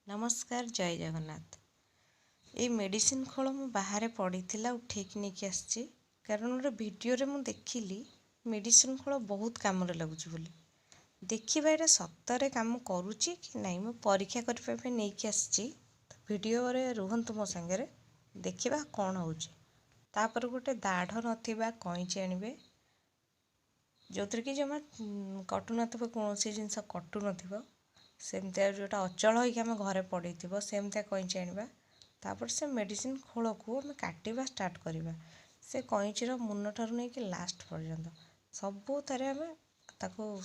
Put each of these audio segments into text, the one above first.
नमस्कार जय जगन्नाथ। ये मेडिसिन खोल मु बाहर पड़ा उठेक नहीं आसी कारण गोटे भिडियो मु देखिली मेडिसिन खोल बहुत कम लगुच बोली देखा यहाँ सतरे कम करुच्ची कि नहीं मु परीक्षा करने नहीं आसी भिडियो रुहतु मो सागर देखा कौन होपर गोटे दाढ़ ना कईची आणवे जो थी कि जमा कटु न कौन जिनस कटु न सेमती जोटा अचल होमें घरे पड़े सेमती कईची आनवा से मेडिसिन खोल को आम काटा स्टार्ट करवा से कईचीर मुन ठार नहीं कि लास्ट पर्यंत सबू थे आम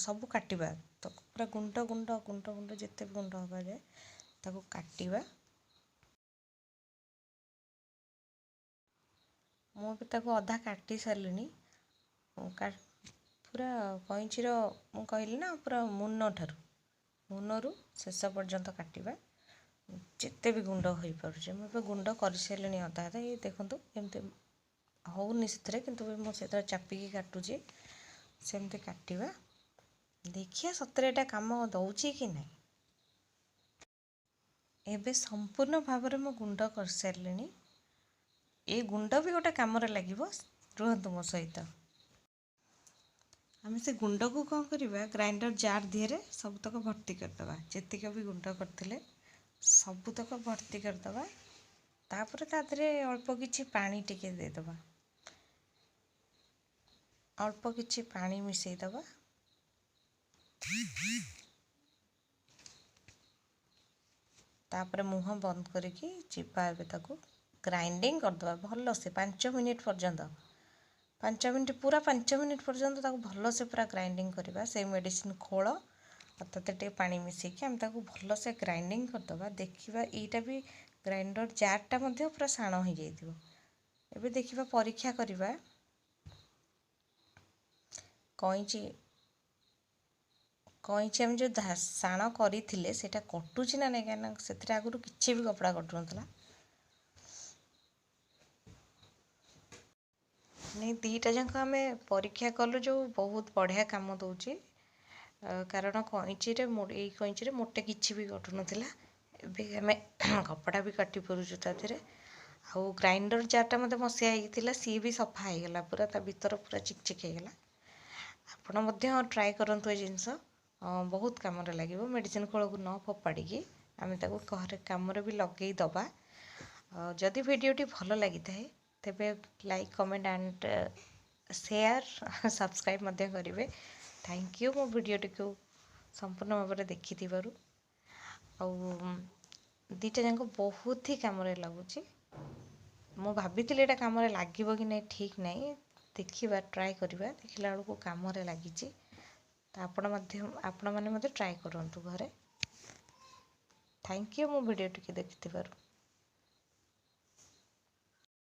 सब काटा पूरा गुंड गुंड गुंड गुंड जिते भी गुंड हवा जाए काटा मुझे अधा काटी सारे पूरा कईचीर कहली ना पूरा मुन ठार मुनरू शेष पर्यंत काटा जिते भी गुंड हो पारे मुझे गुंड कर सारे अधा अधा ये देखूँ एमती होनी से मुझे चापिकी काटुची सेमती काटा देखिए सतरे एटा काम दौची कि नहीं एबे संपूर्ण भाव में गुंड कर सारे ये गुंड भी गोटे कम लगे रुहतु मो सहित आम से गुंड को कौन करवा ग्राइंडर जार दिहरे सबतक भर्ती करदे जितक भी गुंड करते सबुतक भर्ती करदे तापर तादरे अल्प किछि पानी टिके देदबा अल्प किछि पानी मिसईदबा तापर मुह बंद करके चिपा ग्राइंडिंग करदबा भल से 5 मिनिट पर्यंत 5 मिनिट पूरा 5 मिनिट पर्यंत भल से पूरा ग्राइंडिंग करवा से मेडिसिन खोल अर्थात पानी मिसेकी आम भल से ग्राइंडिंग करदबा देखा यीटा भी ग्राइंडर जारटा पूरा शाण हो जाए देखा परीक्षा करवा कईची कईची आम जो शाण करते कटुची ना नहीं कहीं से आगुरी किसी भी कपड़ा कटु ना नहीं दीटा जाक आम परीक्षा कलु जो बहुत बढ़िया कम दौर कारण कईची मोटे किसी भी कटु नाम कपड़ा भी काटी पारुछु तादे आउ ग्राइंडर जारटा मत मसिया होता सी भी सफा होगला पूरा ता भीतर पूरा चिकचिक होगला आपण ट्राए करूँ ये जिनस बहुत कम लगे मेडिसिन खोल को न फोपाड़ी आम घर कम भी लगे दबा जदि वीडियोटी भल लगी था तेबे like comment and share subscribe करेंगे। थैंक यू मो वीडियोटी को संपूर्ण भाव में देखि दीटा जाक बहुत ही कम लगुच मु भाभी यहाँ कम लगे कि नहीं ठीक नहीं देखा ट्राए करवा देखला बेलू कम लगी आपण मैंने ट्राए करूँ घरे। थैंक यू मो वीडियोटी देखि।